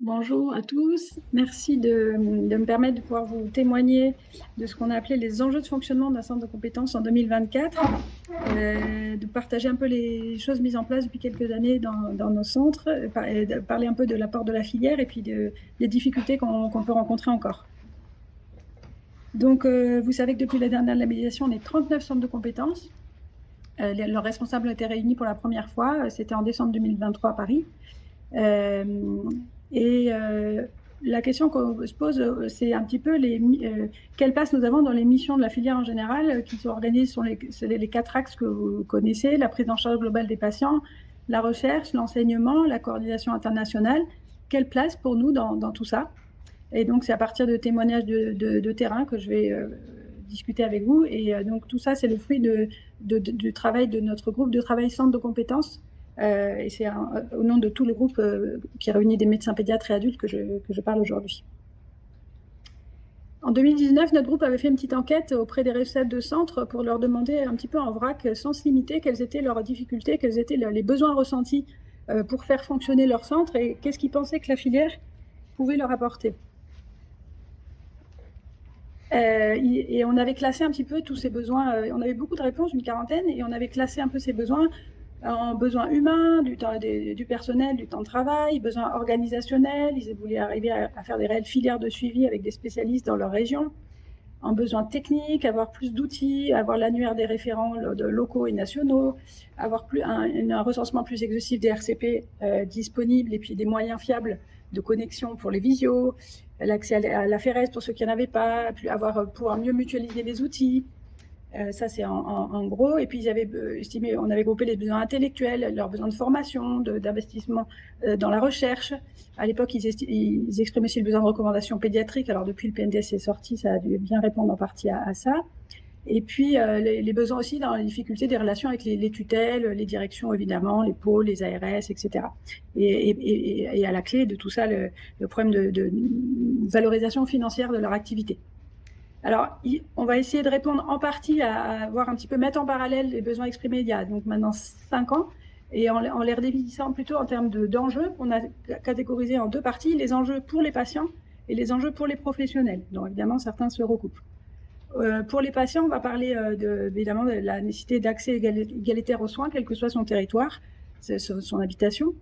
Bonjour à tous. Merci de me permettre de pouvoir vous témoigner de ce qu'on a appelé les enjeux de fonctionnement d'un centre de compétences en 2024, de partager un peu les choses mises en place depuis quelques années dans nos centres, de parler un peu de l'apport de la filière et puis des difficultés qu'on peut rencontrer encore. Donc, vous savez que depuis la dernière labellisation, on est 39 centres de compétences. Leurs responsables ont été réunis pour la première fois, c'était en décembre 2023 à Paris. La question qu'on se pose, c'est un petit peu quelle place nous avons dans les missions de la filière en général, qui sont organisées sur les 4 axes que vous connaissez: la prise en charge globale des patients, la recherche, l'enseignement, la coordination internationale. Quelle place pour nous dans tout ça? Et donc, c'est à partir de témoignages de terrain que je vais discuter avec vous. Et donc, tout ça, c'est le fruit du travail de notre groupe de travail centre de compétences. Et c'est au nom de tout le groupe qui réunit des médecins pédiatres et adultes que je parle aujourd'hui. En 2019, notre groupe avait fait une petite enquête auprès des responsables de centres pour leur demander un petit peu en vrac, sans se limiter, quelles étaient leurs difficultés, quels étaient les besoins ressentis pour faire fonctionner leur centre et qu'est-ce qu'ils pensaient que la filière pouvait leur apporter. Et on avait classé un petit peu tous ces besoins. On avait beaucoup de réponses, une quarantaine, et on avait classé un peu ces besoins en besoins humains, du personnel, du temps de travail, besoins organisationnels. Ils voulaient arriver à faire des réelles filières de suivi avec des spécialistes dans leur région. En besoins techniques, avoir plus d'outils, avoir l'annuaire des référents locaux et nationaux, avoir un recensement plus exhaustif des RCP disponibles et puis des moyens fiables de connexion pour les visios, l'accès à la FERES pour ceux qui n'en avaient pas, pouvoir mieux mutualiser les outils. Ça, c'est en gros. Et puis, ils avaient estimé, on avait groupé les besoins intellectuels, leurs besoins de formation, d'investissement dans la recherche. À l'époque, ils exprimaient aussi le besoin de recommandations pédiatriques. Alors, depuis le PNDS est sorti, ça a dû bien répondre en partie à ça. Et puis, les besoins aussi dans les difficultés des relations avec les tutelles, les directions, évidemment, les pôles, les ARS, etc. Et à la clé de tout ça, le problème de valorisation financière de leur activité. Alors, on va essayer de répondre en partie à voir un petit peu, mettre en parallèle les besoins exprimés il y a donc maintenant 5 ans, et en les redéfinissant plutôt en termes d'enjeux, qu'on a catégorisé en 2 parties: les enjeux pour les patients et les enjeux pour les professionnels. Donc, évidemment, certains se recoupent. Pour les patients, on va parler évidemment de la nécessité d'accès égalitaire aux soins, quel que soit son territoire, son habitation,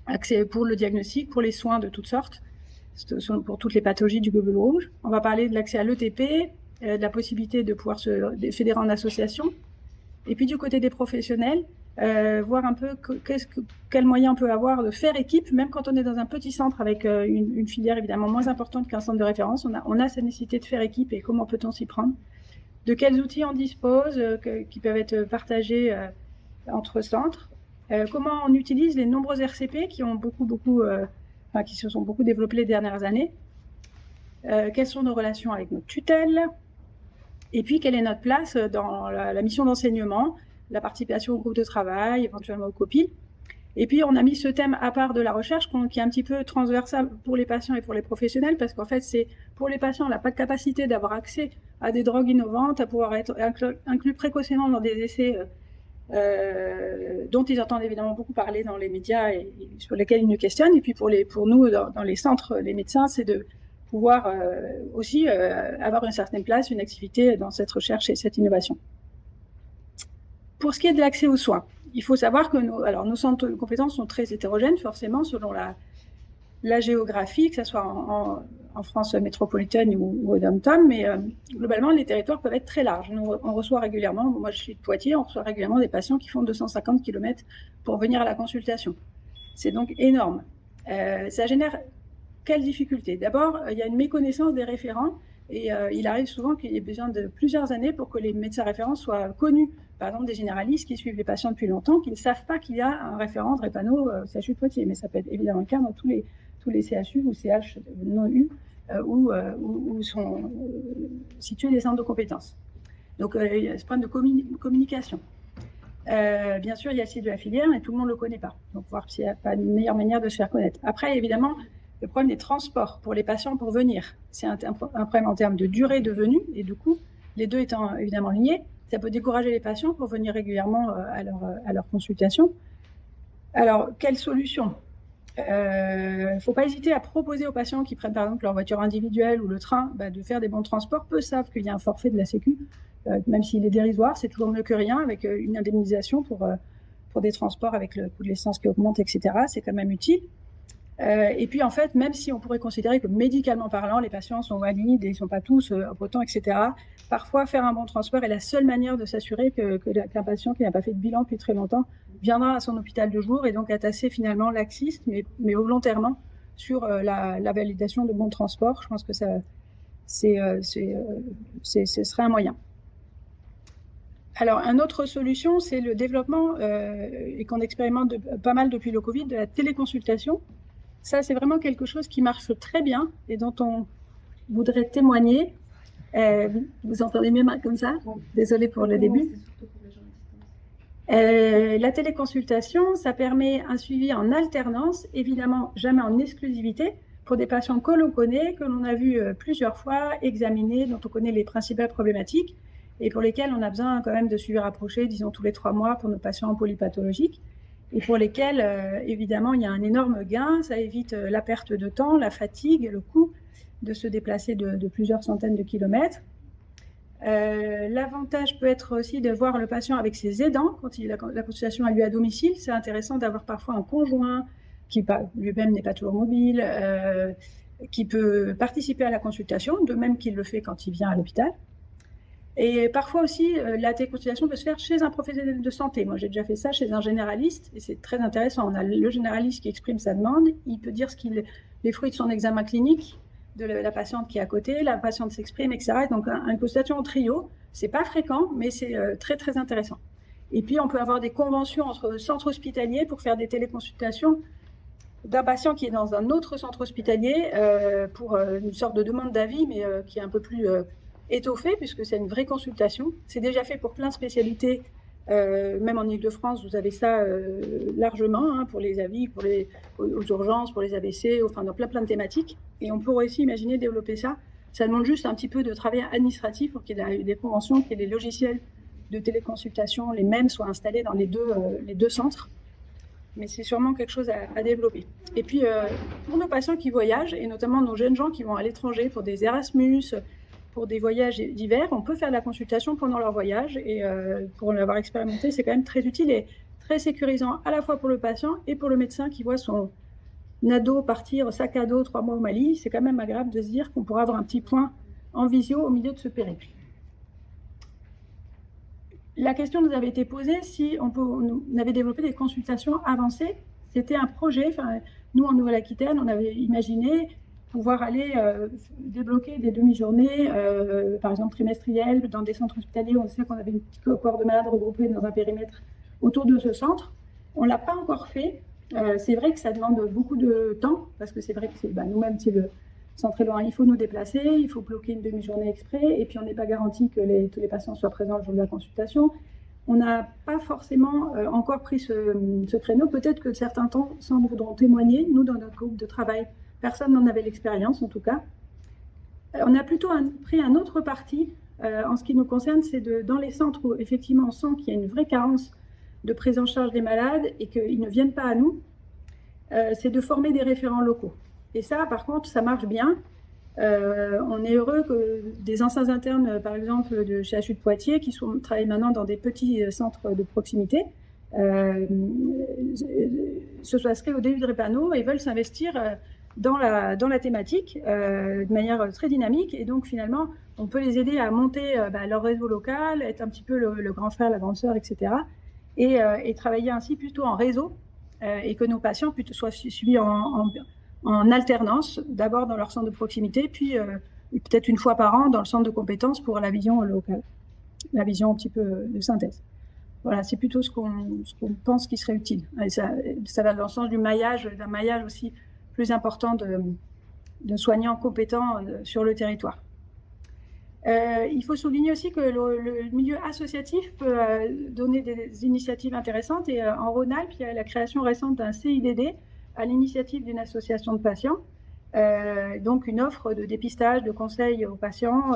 accès pour le diagnostic, pour les soins de toutes sortes, pour toutes les pathologies du globule rouge. On va parler de l'accès à l'ETP, de la possibilité de pouvoir se fédérer en association. Et puis du côté des professionnels, voir un peu quels moyens on peut avoir de faire équipe, même quand on est dans un petit centre avec une filière évidemment moins importante qu'un centre de référence. On a cette nécessité de faire équipe, et comment peut-on s'y prendre? De quels outils on dispose qui peuvent être partagés entre centres? Comment on utilise les nombreux RCP qui ont qui se sont beaucoup développés les dernières années? Quelles sont nos relations avec nos tutelles? Et puis, quelle est notre place dans la mission d'enseignement, la participation au groupe de travail, éventuellement au COPIL? Et puis, on a mis ce thème à part de la recherche, qui est un petit peu transversal pour les patients et pour les professionnels, parce qu'en fait, c'est pour les patients, on n'a pas de capacité d'avoir accès à des drogues innovantes, à pouvoir être inclus précocement dans des essais dont ils entendent évidemment beaucoup parler dans les médias et sur lesquels ils nous questionnent. Et puis, pour nous, dans les centres, les médecins, c'est de pouvoir aussi avoir une certaine place, une activité dans cette recherche et cette innovation. Pour ce qui est de l'accès aux soins, il faut savoir que nos centres de compétences sont très hétérogènes, forcément, selon la géographie, que ce soit en France métropolitaine ou au dom-tom, mais globalement, les territoires peuvent être très larges. On reçoit régulièrement, moi je suis de Poitiers, on reçoit régulièrement des patients qui font 250 km pour venir à la consultation. C'est donc énorme. Ça génère quelles difficultés? D'abord, il y a une méconnaissance des référents, et il arrive souvent qu'il y ait besoin de plusieurs années pour que les médecins référents soient connus, par exemple des généralistes qui suivent les patients depuis longtemps, qui ne savent pas qu'il y a un référent drépano CHU de Poitiers, mais ça peut être évidemment le cas dans tous les CHU ou CH non U où sont situés les centres de compétences. Donc, il y a ce problème de communication. Bien sûr, il y a le site de la filière, mais tout le monde ne le connaît pas. Donc, voir s'il n'y a pas une meilleure manière de se faire connaître. Après, évidemment, le problème des transports pour les patients pour venir, c'est un problème en termes de durée de venue et de coût, les deux étant évidemment liés. Ça peut décourager les patients pour venir régulièrement à leur consultation. Alors, quelle solution? ne faut pas hésiter à proposer aux patients qui prennent par exemple leur voiture individuelle ou le train de faire des bons de transport. Peu savent qu'il y a un forfait de la Sécu, même s'il est dérisoire, c'est toujours mieux que rien avec une indemnisation pour des transports avec le coût de l'essence qui augmente, etc. C'est quand même utile. Et puis en fait, même si on pourrait considérer que médicalement parlant, les patients sont valides et ils ne sont pas tous potents, etc., parfois faire un bon transport est la seule manière de s'assurer qu'un patient qui n'a pas fait de bilan depuis très longtemps viendra à son hôpital de jour et donc est assez finalement laxiste, mais volontairement sur la validation de bons transports. Je pense que ce serait un moyen. Alors, une autre solution, c'est le développement, et qu'on expérimente pas mal depuis le Covid, de la téléconsultation. Ça, c'est vraiment quelque chose qui marche très bien et dont on voudrait témoigner. Vous entendez mes mains comme ça? Désolée pour le début. La téléconsultation, ça permet un suivi en alternance, évidemment jamais en exclusivité, pour des patients que l'on connaît, que l'on a vus plusieurs fois, examinés, dont on connaît les principales problématiques et pour lesquels on a besoin quand même de suivi rapproché, disons tous les 3 mois pour nos patients polypathologiques, et pour lesquels, évidemment, il y a un énorme gain. Ça évite la perte de temps, la fatigue, le coût de se déplacer de plusieurs centaines de kilomètres. L'avantage peut être aussi de voir le patient avec ses aidants quand la consultation a lieu à domicile. C'est intéressant d'avoir parfois un conjoint qui lui-même n'est pas toujours mobile, qui peut participer à la consultation, de même qu'il le fait quand il vient à l'hôpital. Et parfois aussi, la téléconsultation peut se faire chez un professionnel de santé. Moi, j'ai déjà fait ça chez un généraliste et c'est très intéressant. On a le généraliste qui exprime sa demande, il peut dire les fruits de son examen clinique, de la patiente qui est à côté, la patiente s'exprime, etc. Donc, une consultation en trio, c'est pas fréquent, mais c'est très, très intéressant. Et puis, on peut avoir des conventions entre centres hospitaliers pour faire des téléconsultations d'un patient qui est dans un autre centre hospitalier pour une sorte de demande d'avis, mais qui est un peu plus étoffée, puisque c'est une vraie consultation. C'est déjà fait pour plein de spécialités, même en Ile-de-France, vous avez ça largement, pour les avis, aux urgences, pour les AVC, enfin dans plein de thématiques. Et on pourrait aussi imaginer développer ça. Ça demande juste un petit peu de travail administratif pour qu'il y ait des conventions, qu'il y ait des logiciels de téléconsultation, les mêmes soient installés dans les deux centres. Mais c'est sûrement quelque chose à développer. Et puis, pour nos patients qui voyagent, et notamment nos jeunes gens qui vont à l'étranger pour des Erasmus, pour des voyages d'hiver, on peut faire de la consultation pendant leur voyage. Et pour l'avoir expérimenté, c'est quand même très utile et très sécurisant, à la fois pour le patient et pour le médecin qui voit son ado partir sac à dos 3 mois au Mali. C'est quand même agréable de se dire qu'on pourra avoir un petit point en visio au milieu de ce périple. La question nous avait été posée si on avait développé des consultations avancées. C'était un projet. Nous, en Nouvelle-Aquitaine, on avait imaginé pouvoir aller débloquer des demi-journées, par exemple trimestrielles, dans des centres hospitaliers. On sait qu'on avait une petite cohorte de malades regroupés dans un périmètre autour de ce centre. On ne l'a pas encore fait. C'est vrai que ça demande beaucoup de temps, parce que c'est vrai que nous-mêmes, c'est le centre est loin. Il faut nous déplacer, il faut bloquer une demi-journée exprès, et puis on n'est pas garanti que tous les patients soient présents le jour de la consultation. On n'a pas forcément encore pris ce créneau. Peut-être que certains centres voudront témoigner. Nous, dans notre groupe de travail, personne n'en avait l'expérience, en tout cas. On a plutôt pris un autre parti en ce qui nous concerne, c'est dans les centres où effectivement on sent qu'il y a une vraie carence de prise en charge des malades et qu'ils ne viennent pas à nous, c'est de former des référents locaux. Et ça, par contre, ça marche bien. On est heureux que des anciens internes, par exemple, de CHU de Poitiers, qui travaillent maintenant dans des petits centres de proximité, se soient inscrits au début de Drépano et veulent s'investir dans la thématique de manière très dynamique. Et donc, finalement, on peut les aider à monter leur réseau local, être un petit peu le grand frère, la grande sœur, etc. Et travailler ainsi plutôt en réseau et que nos patients soient suivis en alternance, d'abord dans leur centre de proximité, puis peut-être une fois par an dans le centre de compétences pour la vision locale, la vision un petit peu de synthèse. Voilà, c'est plutôt ce qu'on pense qui serait utile. Et ça va dans le sens d'un maillage aussi plus important de soignants compétents sur le territoire. Il faut souligner aussi que le milieu associatif peut donner des initiatives intéressantes. Et en Rhône-Alpes, il y a la création récente d'un CIDD, à l'initiative d'une association de patients, donc une offre de dépistage, de conseils aux patients,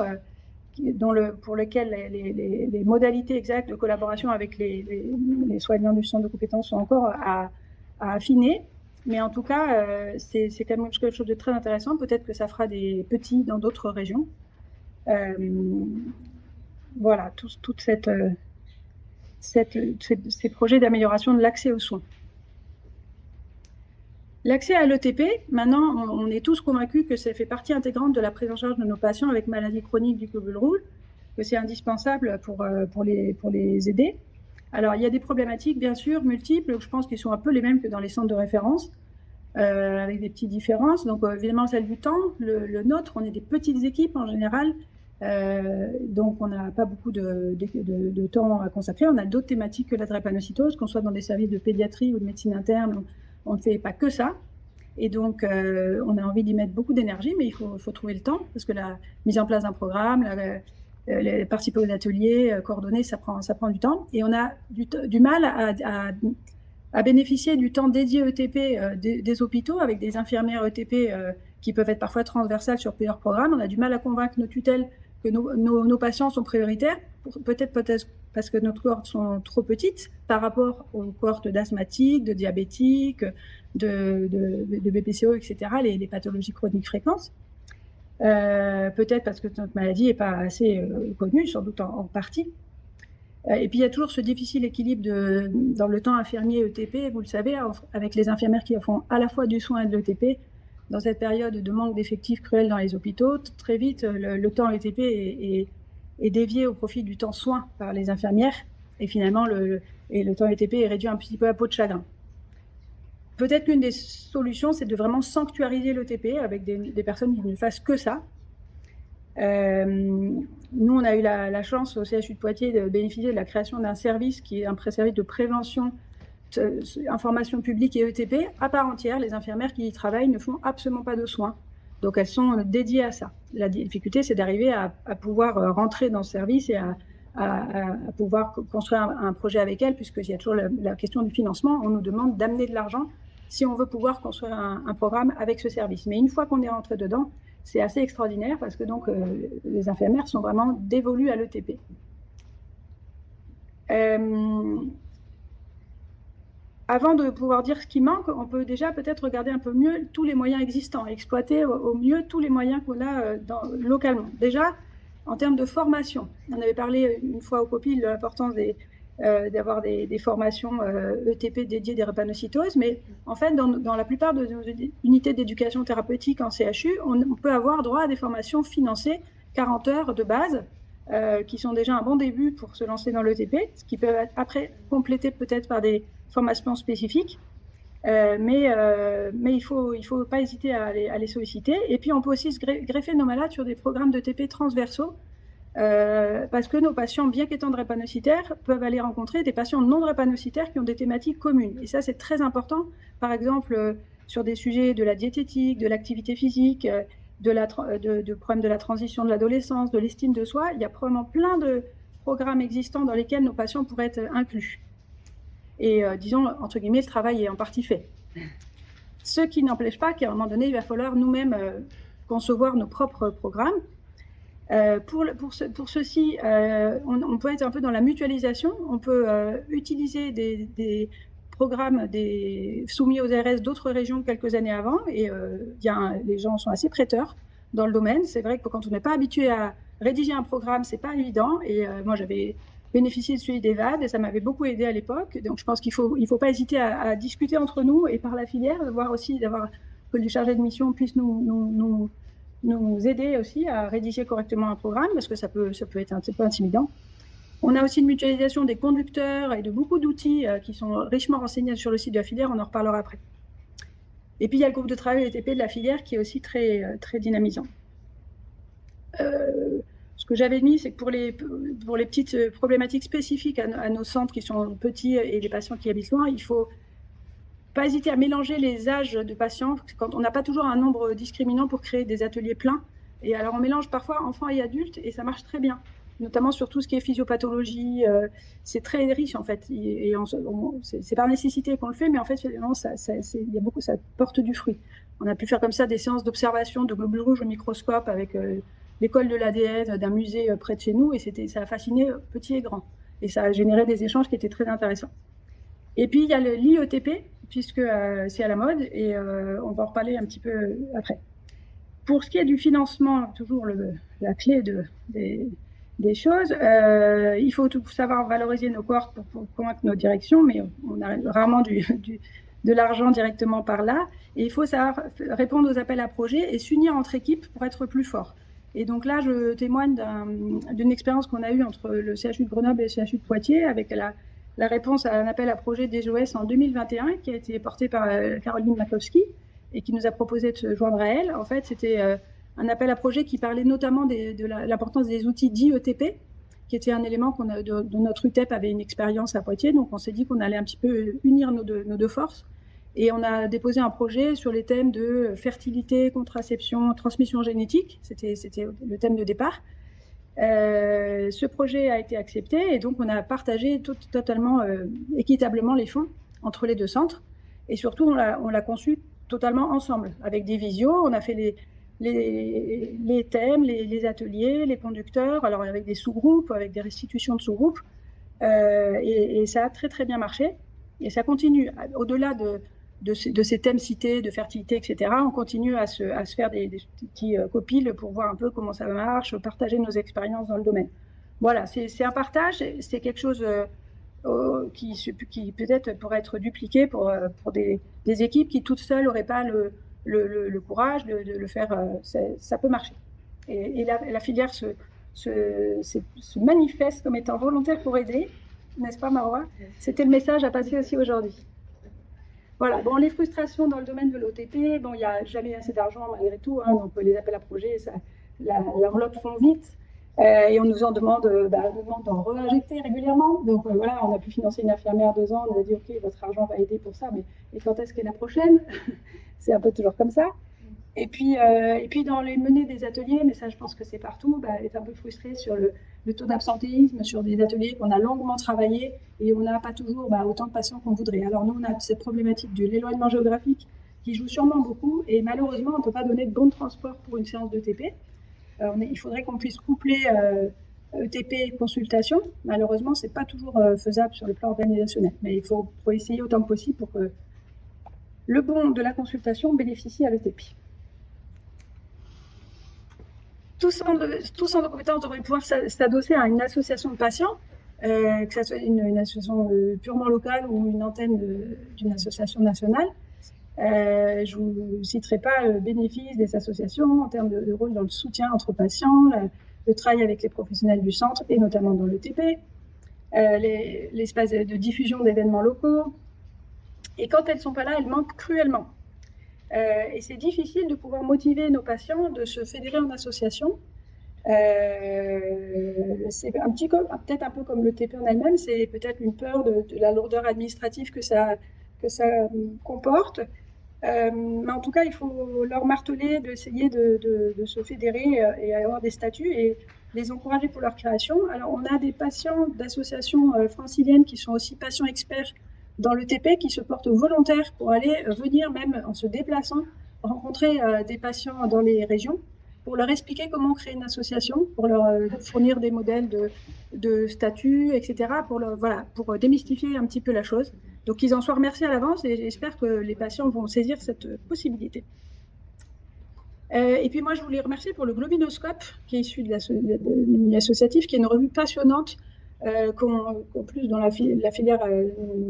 pour lequel les modalités exactes de collaboration avec les soignants du centre de compétences sont encore à affiner. Mais en tout cas, c'est quand même quelque chose de très intéressant. Peut-être que ça fera des petits dans d'autres régions. Voilà, toute ces projets d'amélioration de l'accès aux soins. L'accès à l'ETP, maintenant, on est tous convaincus que ça fait partie intégrante de la prise en charge de nos patients avec maladie chronique du globule rouge, que c'est indispensable pour les aider. Alors, il y a des problématiques, bien sûr, multiples, je pense qu'ils sont un peu les mêmes que dans les centres de référence, avec des petites différences. Donc, évidemment, celle du temps, le nôtre, on est des petites équipes en général, donc on n'a pas beaucoup de temps à consacrer. On a d'autres thématiques que la drépanocytose, qu'on soit dans des services de pédiatrie ou de médecine interne, on ne fait pas que ça. Et donc, on a envie d'y mettre beaucoup d'énergie, mais il faut trouver le temps, parce que la mise en place d'un programme, participer aux ateliers, coordonner, ça prend du temps. Et on a du mal à bénéficier du temps dédié ETP des hôpitaux, avec des infirmières ETP qui peuvent être parfois transversales sur plusieurs programmes. On a du mal à convaincre nos tutelles que nos patients sont prioritaires, peut-être parce que nos cohortes sont trop petites par rapport aux cohortes d'asthmatiques, de diabétiques, de BPCO, etc., les pathologies chroniques fréquentes. Peut-être parce que notre maladie n'est pas assez connue, sans doute en partie. Et puis il y a toujours ce difficile équilibre dans le temps infirmier ETP, vous le savez, avec les infirmières qui font à la fois du soin et de l'ETP. Dans cette période de manque d'effectifs cruel dans les hôpitaux, très vite, le temps ETP est dévié au profit du temps soin par les infirmières. Et finalement, le temps ETP est réduit un petit peu à peau de chagrin. Peut-être qu'une des solutions, c'est de vraiment sanctuariser l'ETP avec des personnes qui ne fassent que ça. Nous, on a eu la chance au CHU de Poitiers de bénéficier de la création d'un service qui est un service de prévention, information publique et ETP à part entière. Les infirmières qui y travaillent ne font absolument pas de soins, donc elles sont dédiées à ça. La difficulté, c'est d'arriver à pouvoir rentrer dans ce service et à pouvoir construire un projet avec elles, puisqu'il y a toujours la question du financement. On nous demande d'amener de l'argent si on veut pouvoir construire un programme avec ce service. Mais une fois qu'on est rentré dedans, c'est assez extraordinaire parce que donc les infirmières sont vraiment dévolues à l'ETP. Avant de pouvoir dire ce qui manque, on peut déjà peut-être regarder un peu mieux tous les moyens existants, exploiter au mieux tous les moyens qu'on a localement. Déjà, en termes de formation, on avait parlé une fois au COPIL de l'importance d'avoir des formations ETP dédiées des drépanocytoses, mais en fait, dans la plupart de nos unités d'éducation thérapeutique en CHU, on peut avoir droit à des formations financées, 40 heures de base, qui sont déjà un bon début pour se lancer dans l'ETP, ce qui peut être après complété peut-être par des formations spécifiques, mais il faut pas hésiter à les solliciter. Et puis, on peut aussi se greffer nos malades sur des programmes d'ETP transversaux, parce que nos patients, bien qu'étant drépanocytaires, peuvent aller rencontrer des patients non drépanocytaires qui ont des thématiques communes. Et ça, c'est très important. Par exemple, sur des sujets de la diététique, de l'activité physique, de problèmes de la transition de l'adolescence, de l'estime de soi, il y a probablement plein de programmes existants dans lesquels nos patients pourraient être inclus. Et disons, entre guillemets, le travail est en partie fait. Ce qui n'empêche pas qu'à un moment donné, il va falloir nous-mêmes concevoir nos propres programmes. Pour ceci, on peut être un peu dans la mutualisation. On peut utiliser des programmes soumis aux ARS d'autres régions quelques années avant. Et les gens sont assez prêteurs dans le domaine. C'est vrai que quand on n'est pas habitué à rédiger un programme, c'est pas évident. Et moi, j'avais bénéficié de celui d'EVAD et ça m'avait beaucoup aidé à l'époque. Donc, je pense qu'il faut pas hésiter à discuter entre nous et par la filière, voir aussi que les chargés de mission puissent nous aider aussi à rédiger correctement un programme, parce que ça peut être un petit peu intimidant. On a aussi une mutualisation des conducteurs et de beaucoup d'outils qui sont richement renseignés sur le site de la filière, on en reparlera après. Et puis il y a le groupe de travail ETP de la filière qui est aussi très, très dynamisant. Ce que j'avais mis, c'est que pour les petites problématiques spécifiques à nos centres qui sont petits et les patients qui habitent loin, il faut pas hésiter à mélanger les âges de patients, quand on n'a pas toujours un nombre discriminant pour créer des ateliers pleins. Et alors on mélange parfois enfants et adultes et ça marche très bien, notamment sur tout ce qui est physiopathologie. C'est très riche en fait. Et c'est par nécessité qu'on le fait, mais en fait finalement ça porte du fruit. On a pu faire comme ça des séances d'observation de globules rouges au microscope avec l'école de l'ADN d'un musée près de chez nous, et ça a fasciné petits et grands. Et ça a généré des échanges qui étaient très intéressants. Et puis il y a l'IETP, puisque c'est à la mode et on va en reparler un petit peu après. Pour ce qui est du financement, toujours la clé des choses, il faut savoir valoriser nos cohortes pour convaincre nos directions, mais on a rarement de l'argent directement par là. Et il faut savoir répondre aux appels à projets et s'unir entre équipes pour être plus fort. Et donc là, je témoigne d'une expérience qu'on a eue entre le CHU de Grenoble et le CHU de Poitiers avec la réponse à un appel à projet des JOS en 2021 qui a été porté par Caroline Makowski et qui nous a proposé de se joindre à elle. En fait, c'était un appel à projet qui parlait notamment de l'importance des outils dits ETP, qui était un élément dont notre UTEP avait une expérience à Poitiers. Donc, on s'est dit qu'on allait un petit peu unir nos deux forces. Et on a déposé un projet sur les thèmes de fertilité, contraception, transmission génétique. C'était le thème de départ. Ce projet a été accepté et donc on a partagé totalement équitablement les fonds entre les deux centres. Et surtout, on l'a conçu totalement ensemble, avec des visios. On a fait les thèmes, les ateliers, les conducteurs, alors avec des sous-groupes, avec des restitutions de sous-groupes. Et ça a très, très bien marché. Et ça continue. Au-delà de ces thèmes cités, de fertilité, etc., on continue à se faire des petits copiles pour voir un peu comment ça marche, partager nos expériences dans le domaine. Voilà, c'est un partage, c'est quelque chose qui peut-être pourrait être dupliqué pour des équipes qui toutes seules n'auraient pas le courage de le faire. Ça peut marcher. Et la filière se manifeste comme étant volontaire pour aider, n'est-ce pas, Marois? C'était le message à passer aussi aujourd'hui. Voilà, bon, les frustrations dans le domaine de l'OTP, bon, il n'y a jamais assez d'argent malgré tout, hein, donc les appels à projets, l'enveloppe fond vite, et on nous en demande d'en réinjecter régulièrement. Donc voilà, on a pu financer une infirmière 2 ans, on a dit ok, votre argent va aider pour ça, mais et quand est-ce qu'est la prochaine? C'est un peu toujours comme ça. Et puis dans les menées des ateliers, mais ça je pense que c'est partout, être un peu frustré sur le taux d'absentéisme, sur des ateliers qu'on a longuement travaillés et on n'a pas toujours autant de patients qu'on voudrait. Alors nous, on a cette problématique de l'éloignement géographique qui joue sûrement beaucoup et malheureusement, on ne peut pas donner de bons de transport pour une séance d'ETP. Il faudrait qu'on puisse coupler ETP consultation. Malheureusement, ce n'est pas toujours faisable sur le plan organisationnel, mais il faut essayer autant que possible pour que le bon de la consultation bénéficie à l'ETP. Tout centre de compétences devrait pouvoir s'adosser à une association de patients, que ce soit une association purement locale ou une antenne d'une association nationale. Je ne vous citerai pas le bénéfice des associations en termes de rôle dans le soutien entre patients, le travail avec les professionnels du centre et notamment dans l'ETP, l'espace de diffusion d'événements locaux. Et quand elles ne sont pas là, elles manquent cruellement. Et c'est difficile de pouvoir motiver nos patients de se fédérer en association. C'est peut-être un peu comme le TP en elle-même, c'est peut-être une peur de la lourdeur administrative que ça comporte. Mais en tout cas, il faut leur marteler d'essayer de se fédérer et avoir des statuts et les encourager pour leur création. Alors, on a des patients d'associations franciliennes qui sont aussi patients experts dans le TP qui se portent volontaires pour aller venir, même en se déplaçant, rencontrer des patients dans les régions pour leur expliquer comment créer une association, pour leur fournir des modèles de statut, etc., pour démystifier un petit peu la chose. Donc, qu'ils en soient remerciés à l'avance et j'espère que les patients vont saisir cette possibilité. Et puis moi, je voulais remercier pour le Globinoscope, qui est issu de l'Union associative, qui est une revue passionnante, qu'en plus dans la filière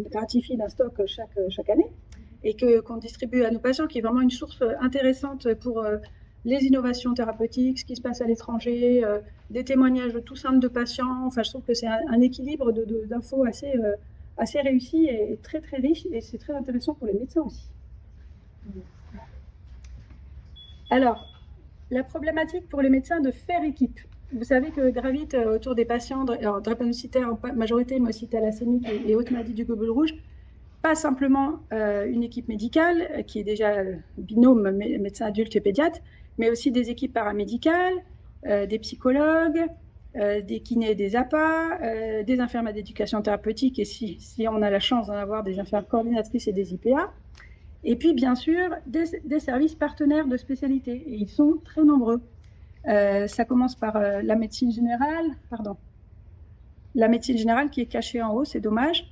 gratifie d'un stock chaque année, et qu'on distribue à nos patients, qui est vraiment une source intéressante pour les innovations thérapeutiques, ce qui se passe à l'étranger, des témoignages tout simples de patients. Enfin, je trouve que c'est un équilibre d'infos assez réussi et très très riche, et c'est très intéressant pour les médecins aussi. Alors, la problématique pour les médecins de faire équipe. Vous savez que gravite autour des patients drépanocytaires en majorité, mais aussi thalassémiques et haute maladie du globule rouge, pas simplement une équipe médicale qui est déjà binôme médecin adulte et pédiatre, mais aussi des équipes paramédicales, des psychologues, des kinés, des APA, des infirmières d'éducation thérapeutique et si on a la chance d'en avoir des infirmières coordinatrices et des IPA. Et puis, bien sûr, des services partenaires de spécialité. Et ils sont très nombreux. Ça commence par la médecine générale, La médecine générale qui est cachée en haut, c'est dommage,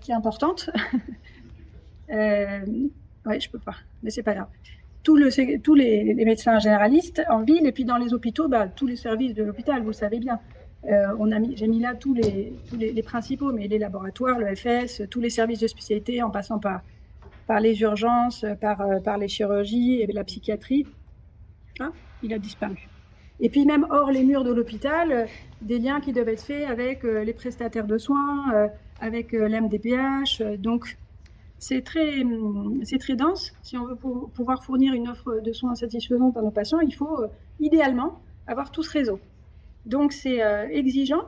qui est importante. Ouais, je peux pas, mais c'est pas grave. Tous les médecins généralistes en ville et puis dans les hôpitaux, tous les services de l'hôpital, vous le savez bien. J'ai mis là tous les principaux, mais les laboratoires, le FS, tous les services de spécialité en passant par les urgences, par les chirurgies et la psychiatrie. Ah, il a disparu. Et puis même hors les murs de l'hôpital, des liens qui doivent être faits avec les prestataires de soins, avec l'MDPH. Donc c'est très dense. Si on veut pouvoir fournir une offre de soins satisfaisante à nos patients, il faut idéalement avoir tout ce réseau. Donc c'est exigeant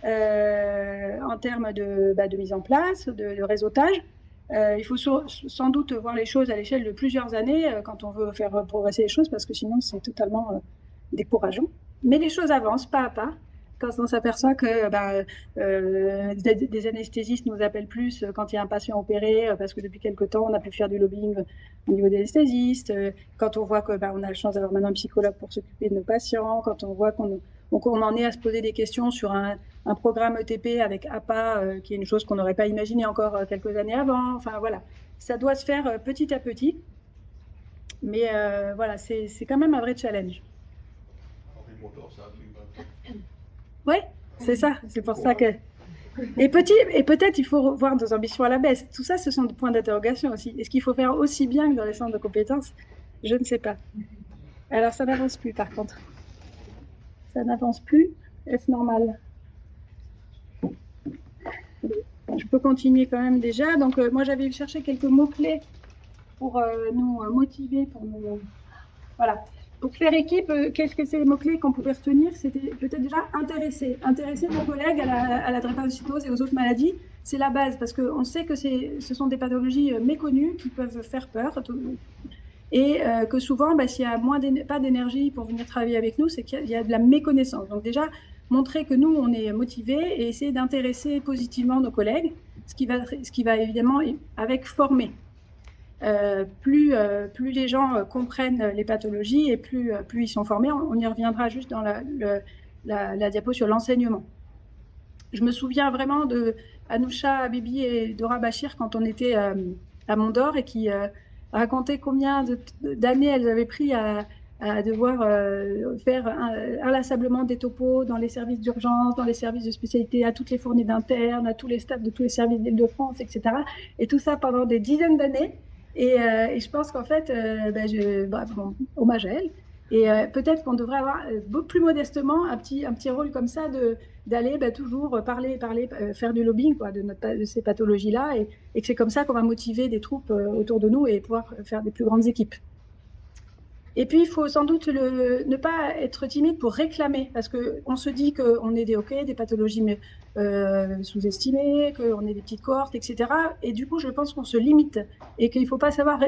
en termes de mise en place, de réseautage. Il faut sans doute voir les choses à l'échelle de plusieurs années quand on veut faire progresser les choses, parce que sinon c'est totalement décourageant. Mais les choses avancent pas à pas. Quand on s'aperçoit que des anesthésistes nous appellent plus quand il y a un patient opéré, parce que depuis quelque temps, on a pu faire du lobbying au niveau des anesthésistes, quand on voit qu'on a la chance d'avoir maintenant un psychologue pour s'occuper de nos patients, quand on voit qu'on en est à se poser des questions sur un programme ETP avec APA, qui est une chose qu'on n'aurait pas imaginé encore quelques années avant. Enfin voilà, ça doit se faire petit à petit. Mais voilà, c'est quand même un vrai challenge. Oui, c'est ça. C'est pour ça que. Et peut-être il faut voir nos ambitions à la baisse. Tout ça, ce sont des points d'interrogation aussi. Est-ce qu'il faut faire aussi bien que dans les centres de compétences? Je ne sais pas. Alors, ça n'avance plus, par contre. Ça n'avance plus. Est-ce normal? Je peux continuer quand même déjà. Donc, moi, j'avais cherché quelques mots-clés pour nous motiver, voilà. Pour faire équipe, qu'est-ce que c'est les mots-clés qu'on pouvait retenir? C'était peut-être déjà intéresser nos collègues à la drépanocytose et aux autres maladies. C'est la base, parce qu'on sait que ce sont des pathologies méconnues qui peuvent faire peur. Et que souvent, s'il n'y a pas d'énergie pour venir travailler avec nous, c'est qu'il y a de la méconnaissance. Donc déjà, montrer que nous, on est motivés et essayer d'intéresser positivement nos collègues, ce qui va évidemment avec former. Plus les gens comprennent les pathologies et plus ils sont formés. On y reviendra juste dans la diapo sur l'enseignement. Je me souviens vraiment de Anousha Bibi et Dora Bachir quand on était à Mont-d'Or et qui racontaient combien d'années elles avaient pris à devoir faire inlassablement des topos dans les services d'urgence, dans les services de spécialité, à toutes les fournées d'internes, à tous les staffs de tous les services d'Île-de-France, etc. Et tout ça pendant des dizaines d'années. Et je pense qu'en fait, hommage à elle. Et peut-être qu'on devrait avoir plus modestement un petit rôle comme ça d'aller toujours parler, faire du lobbying de ces pathologies-là, et que c'est comme ça qu'on va motiver des troupes autour de nous et pouvoir faire des plus grandes équipes. Et puis, il faut sans doute ne pas être timide pour réclamer, parce qu'on se dit qu'on est des pathologies sous-estimées, qu'on est des petites cohortes, etc. Et du coup, je pense qu'on se limite et qu'il faut savoir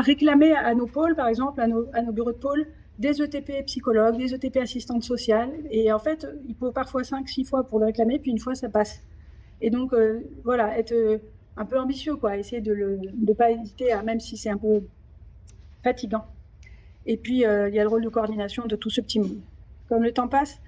réclamer à nos pôles, par exemple, à nos bureaux de pôle, des ETP psychologues, des ETP assistantes sociales. Et en fait, il faut parfois 5-6 fois pour le réclamer, puis une fois, ça passe. Et donc, voilà, être un peu ambitieux, essayer de ne pas hésiter, même si c'est un peu fatigant. Et puis, il y a le rôle de coordination de tout ce petit monde. Comme le temps passe,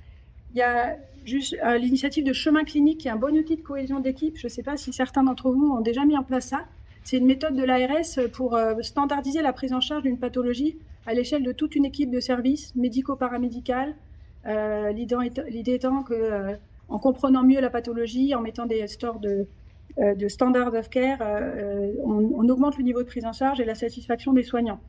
il y a juste l'initiative de Chemin Clinique, qui est un bon outil de cohésion d'équipe. Je ne sais pas si certains d'entre vous ont déjà mis en place ça. C'est une méthode de l'ARS pour standardiser la prise en charge d'une pathologie à l'échelle de toute une équipe de services médico-paramédicales. L'idée étant qu'en comprenant mieux la pathologie, en mettant des stores de standard of care, on augmente le niveau de prise en charge et la satisfaction des soignants.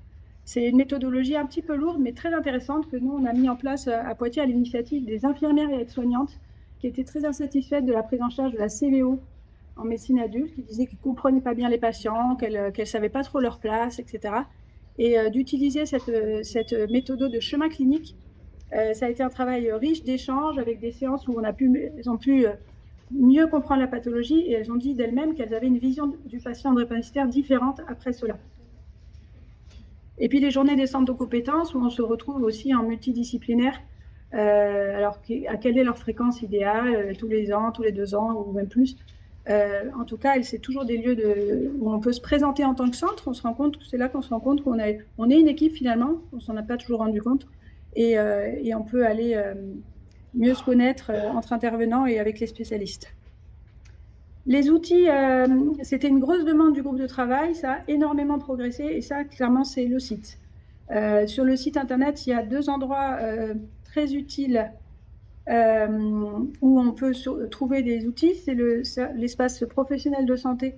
C'est une méthodologie un petit peu lourde, mais très intéressante, que nous, on a mis en place à Poitiers à l'initiative des infirmières et aides-soignantes qui étaient très insatisfaites de la prise en charge de la CVO en médecine adulte, qui disaient qu'ils ne comprenaient pas bien les patients, qu'elles ne savaient pas trop leur place, etc. Et d'utiliser cette méthode de chemin clinique, ça a été un travail riche d'échanges avec des séances où elles ont pu mieux comprendre la pathologie, et elles ont dit d'elles-mêmes qu'elles avaient une vision du patient drépanocytaire différente après cela. Et puis les journées des centres de compétences où on se retrouve aussi en multidisciplinaire. Alors, quelle est leur fréquence idéale? Tous les ans, tous les 2 ans ou même plus. En tout cas, c'est toujours des lieux où on peut se présenter en tant que centre. C'est là qu'on se rend compte qu'on est une équipe finalement. On s'en a pas toujours rendu compte. Et on peut aller mieux se connaître entre intervenants et avec les spécialistes. Les outils, c'était une grosse demande du groupe de travail, ça a énormément progressé et ça, clairement, c'est le site. Sur le site internet, il y a 2 endroits très utiles où on peut trouver des outils. C'est l'espace professionnel de santé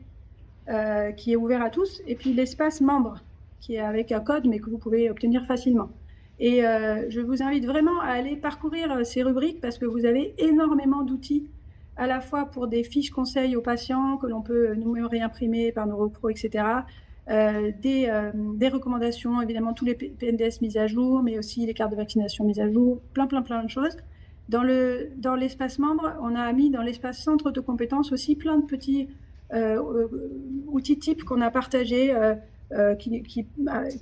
qui est ouvert à tous, et puis l'espace membre qui est avec un code mais que vous pouvez obtenir facilement. Et je vous invite vraiment à aller parcourir ces rubriques parce que vous avez énormément d'outils à la fois pour des fiches conseils aux patients que l'on peut nous-mêmes réimprimer par NeuroPro, etc. Des recommandations, évidemment tous les PNDS mis à jour, mais aussi les cartes de vaccination mises à jour, plein de choses. Dans l'espace membre, on a mis dans l'espace centre de compétences aussi plein de petits outils types qu'on a partagés, qui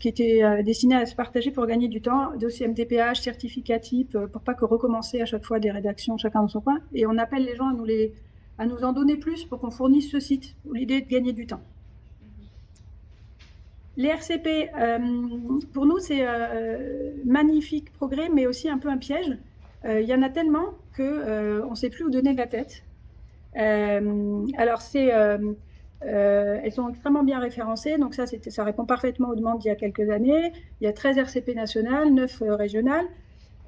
étaient destinés à se partager pour gagner du temps, dossier MDPH, certificat type, pour pas que recommencer à chaque fois des rédactions chacun dans son coin. Et on appelle les gens à nous en donner plus pour qu'on fournisse ce site, l'idée de gagner du temps. Les RCP, pour nous, c'est magnifique progrès, mais aussi un peu un piège. Il y en a tellement qu'on ne sait plus où donner de la tête. Alors, elles sont extrêmement bien référencées, donc ça répond parfaitement aux demandes d'il y a quelques années. Il y a 13 RCP nationales, 9 régionales.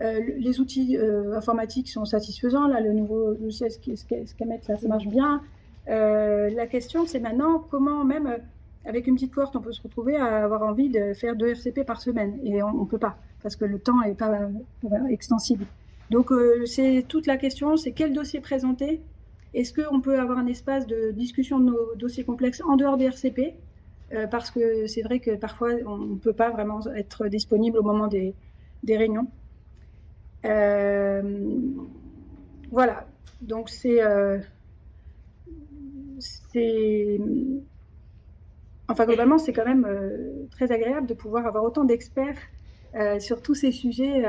Les outils informatiques sont satisfaisants. Là, le nouveau logiciel Scamet, là, ça marche bien. La question, c'est maintenant comment, même avec une petite cohorte, on peut se retrouver à avoir envie de faire 2 RCP par semaine. Et on ne peut pas, parce que le temps n'est pas extensible. Donc, c'est toute la question, c'est quel dossier présenter. Est-ce qu'on peut avoir un espace de discussion de nos dossiers complexes en dehors des RCP, parce que c'est vrai que parfois, on ne peut pas vraiment être disponible au moment des réunions. Voilà, donc enfin, globalement, c'est quand même très agréable de pouvoir avoir autant d'experts sur tous ces sujets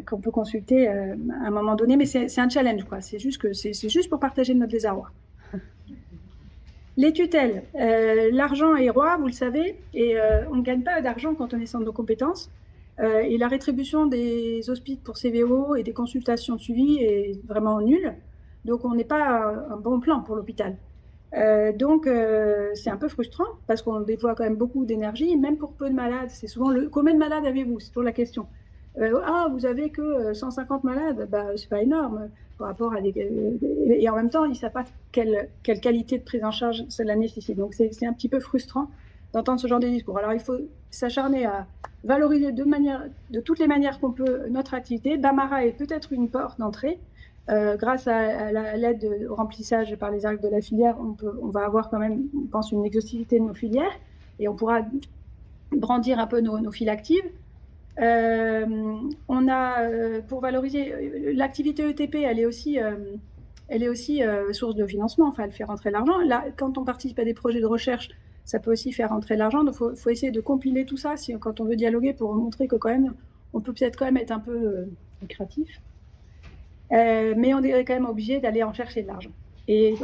qu'on peut consulter à un moment donné, mais c'est un challenge, quoi. C'est juste pour partager notre désarroi. Les tutelles, l'argent est roi, vous le savez, et on ne gagne pas d'argent quand on est centre de compétences. Et la rétribution des hospices pour CVO et des consultations suivies est vraiment nulle. Donc, on n'est pas un bon plan pour l'hôpital. Donc, c'est un peu frustrant parce qu'on déploie quand même beaucoup d'énergie, même pour peu de malades. C'est souvent combien de malades avez-vous? C'est toujours la question. Vous avez que 150 malades, c'est pas énorme par rapport à et en même temps, ils ne savent pas quelle qualité de prise en charge cela nécessite. Donc, c'est un petit peu frustrant d'entendre ce genre de discours. Alors, il faut s'acharner à valoriser de toutes les manières qu'on peut notre activité. Bamara est peut-être une porte d'entrée. Grâce à l'aide au remplissage par les actes de la filière, on va avoir quand même, on pense, une exhaustivité de nos filières et on pourra brandir un peu nos files actives. On a, pour valoriser l'activité ETP, elle est aussi source de financement, enfin elle fait rentrer l'argent. Là, quand on participe à des projets de recherche, ça peut aussi faire rentrer l'argent, donc faut essayer de compiler tout ça quand on veut dialoguer pour montrer que quand même, on peut peut-être quand même être un peu créatif. Mais on est quand même obligé d'aller en chercher de l'argent. Et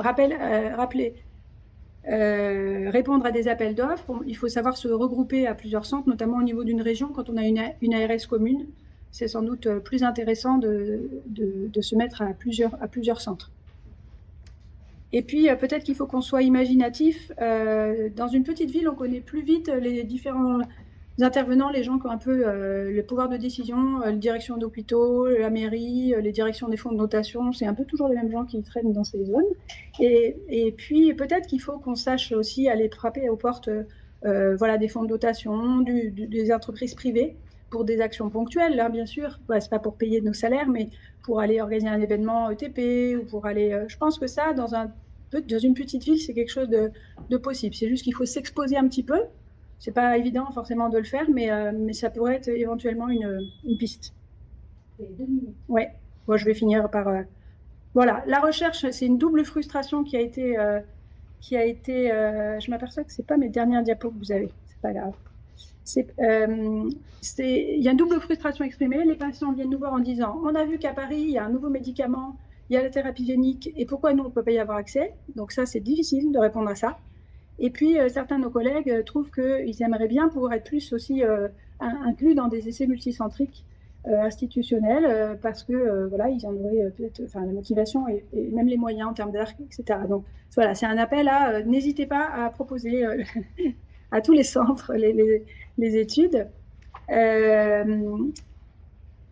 répondre à des appels d'offres, il faut savoir se regrouper à plusieurs centres, notamment au niveau d'une région. Quand on a une ARS commune, c'est sans doute plus intéressant de se mettre à plusieurs centres. Et puis, peut-être qu'il faut qu'on soit imaginatif. Dans une petite ville, on connaît plus vite les différents intervenants, les gens qui ont un peu le pouvoir de décision, les directions d'hôpitaux, la mairie, les directions des fonds de notation. C'est un peu toujours les mêmes gens qui traînent dans ces zones. Et puis, peut-être qu'il faut qu'on sache aussi aller frapper aux portes des fonds de dotation, des entreprises privées pour des actions ponctuelles, là, bien sûr. C'est pas pour payer nos salaires, mais pour aller organiser un événement ETP ou pour aller... je pense que ça, dans une petite ville, c'est quelque chose de possible. C'est juste qu'il faut s'exposer un petit peu. C'est pas évident forcément de le faire, mais ça pourrait être éventuellement une piste. Ouais. Moi, je vais finir par... Voilà, la recherche, c'est une double frustration qui a été... je m'aperçois que c'est pas mes dernières diapos que vous avez. C'est pas grave. Il y a une double frustration exprimée. Les patients viennent nous voir en disant « On a vu qu'à Paris, il y a un nouveau médicament, il y a la thérapie génique, et pourquoi nous, on ne peut pas y avoir accès ?» Donc ça, c'est difficile de répondre à ça. Et puis, certains de nos collègues trouvent qu'ils aimeraient bien pouvoir être plus aussi inclus dans des essais multicentriques institutionnelle, parce que voilà, ils en auraient peut-être, enfin, la motivation et même les moyens en termes d'ARC, etc. Donc voilà, c'est un appel à n'hésitez pas à proposer à tous les centres les études.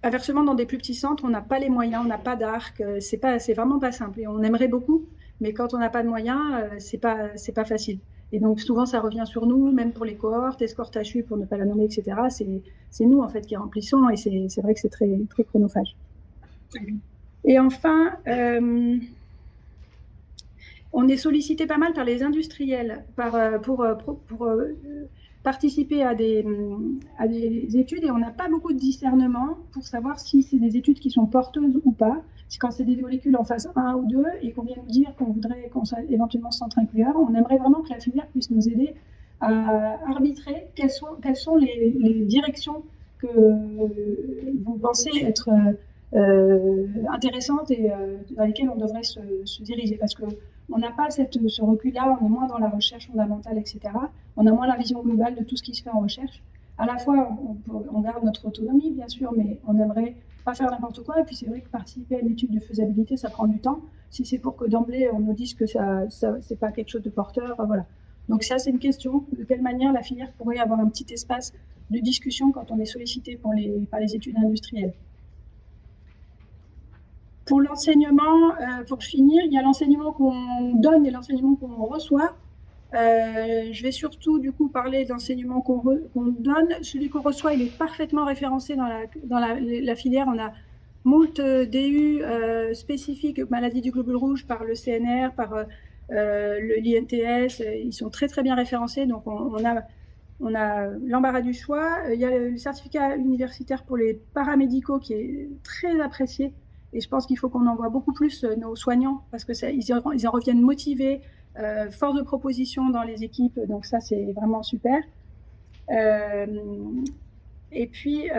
Inversement, dans des plus petits centres, on n'a pas les moyens, on n'a pas d'ARC, c'est vraiment pas simple. Et on aimerait beaucoup, mais quand on n'a pas de moyens, c'est pas facile. Et donc souvent, ça revient sur nous, même pour les cohortes, escorte HU pour ne pas la nommer, etc. C'est nous en fait qui remplissons, et c'est vrai que c'est très, très chronophage. Et enfin, on est sollicité pas mal par les industriels pour participer à des études, et on n'a pas beaucoup de discernement pour savoir si c'est des études qui sont porteuses ou pas. Quand c'est des molécules en phase 1 ou 2 et qu'on vient nous dire qu'on voudrait qu'on soit éventuellement centre inclueur, on aimerait vraiment que la filière puisse nous aider à arbitrer quelles sont les directions que vous pensez être intéressantes et dans lesquelles on devrait se diriger. Parce qu'on n'a pas ce recul-là, on est moins dans la recherche fondamentale, etc. On a moins la vision globale de tout ce qui se fait en recherche. À la fois, on garde notre autonomie, bien sûr, mais on n'aimerait pas faire n'importe quoi. Et puis, c'est vrai que participer à une étude de faisabilité, ça prend du temps. Si c'est pour que d'emblée, on nous dise que c'est pas quelque chose de porteur, voilà. Donc ça, c'est une question. De quelle manière la filière pourrait avoir un petit espace de discussion quand on est sollicité par les études industrielles. Pour l'enseignement, pour finir, il y a l'enseignement qu'on donne et l'enseignement qu'on reçoit. Je vais surtout du coup parler de l'enseignement qu'on donne. Celui qu'on reçoit, il est parfaitement référencé dans la filière. On a moult DU spécifiques maladies du globule rouge par le CNR, par l'INTS. Ils sont très très bien référencés, donc on a l'embarras du choix. Il y a le certificat universitaire pour les paramédicaux qui est très apprécié. Et je pense qu'il faut qu'on envoie beaucoup plus nos soignants parce qu'ils en reviennent motivés, force de proposition dans les équipes. Donc ça, c'est vraiment super. Et puis,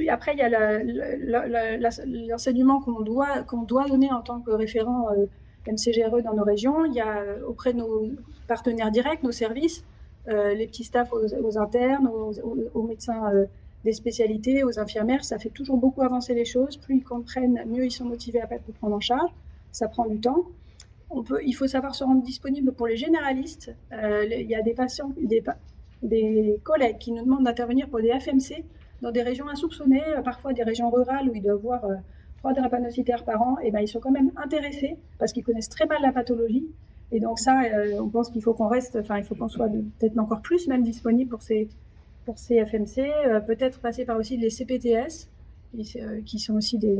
après, il y a l'enseignement qu'on doit donner en tant que référent MCGRE dans nos régions. Il y a auprès de nos partenaires directs, nos services, les petits staffs aux internes, aux médecins des spécialités, aux infirmières. Ça fait toujours beaucoup avancer les choses. Plus ils comprennent, mieux ils sont motivés à être prendre en charge. Ça prend du temps. Il faut savoir se rendre disponible pour les généralistes. Il y a des patients, des collègues qui nous demandent d'intervenir pour des FMC dans des régions insoupçonnées, parfois des régions rurales où ils doivent voir 3 drépanocytaires par an. Et ben, ils sont quand même intéressés parce qu'ils connaissent très mal la pathologie. Et donc ça, on pense qu'il faut qu'on reste, enfin, il faut qu'on soit peut-être encore plus même disponible pour ces FMC, peut-être passer par aussi les CPTS, qui sont aussi des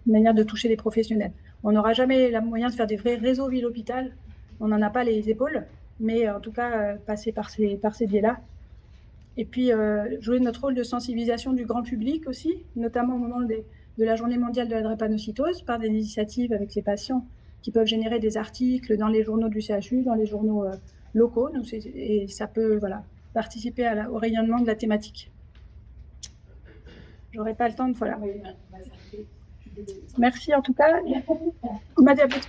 manières de toucher les professionnels. On n'aura jamais le moyen de faire des vrais réseaux ville-hôpital, on n'en a pas les épaules, mais en tout cas, passer par ces biais-là. Et puis, jouer notre rôle de sensibilisation du grand public aussi, notamment au moment de la journée mondiale de la drépanocytose, par des initiatives avec les patients qui peuvent générer des articles dans les journaux du CHU, dans les journaux locaux, et ça peut, voilà, participer au rayonnement de la thématique. J'aurais pas le temps de... Voilà. Merci en tout cas. On m'a dit à peu de